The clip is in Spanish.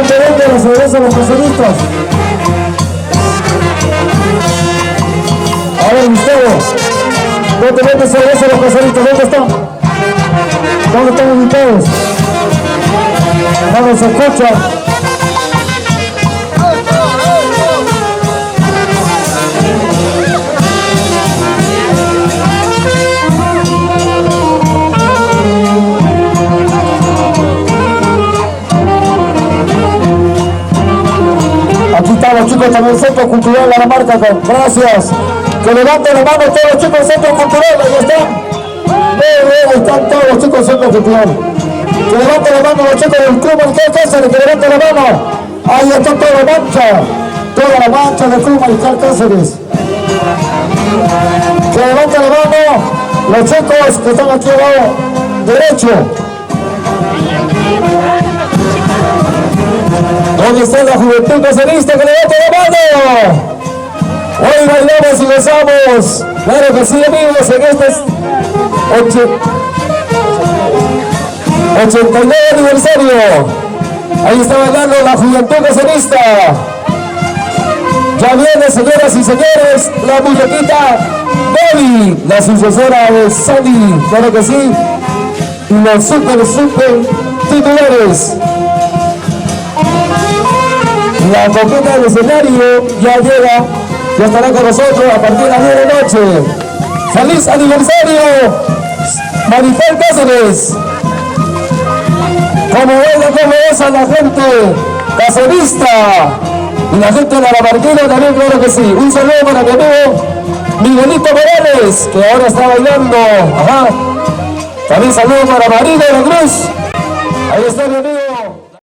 vente, la cerveza a los caseristas. A ver, Gustavo, vente cerveza a los caseristas, ¿dónde están? ¿Dónde están ubicados? No se escucha. Aquí están los chicos también, Centro Cultural La Marca, gracias. Que levanten la mano todos los chicos del Centro Cultural, ahí están. Ahí están todos los chicos del Centro Cultural. Que levanten la mano los chicos del Club Mariscal Cáceres, que levanten la mano. Ahí está toda la mancha del Club Mariscal Cáceres. Que levanten la mano los chicos que están aquí abajo, derecho. ¿Dónde está la juventud cacerista? ¡Que levante la mano! Hoy bailamos y gozamos. Claro que sí, amigos, en este 89 aniversario. Ahí está bailando la juventud cacerista. Ya viene, señoras y señores, la muñequita Bobby, la sucesora de Sandy. Claro que sí. Y los super titulares. La coqueta del escenario ya llega, ya estará con nosotros a partir de las 10 de la noche. ¡Feliz aniversario, Maricel Cáceres! Como baila, como besa la gente cacerista y la gente de la Lamarquina también, claro que sí. Un saludo para mi amigo Miguelito Morales, que ahora está bailando. Ajá. También saludo para Marina de la Cruz. Ahí está mi amigo.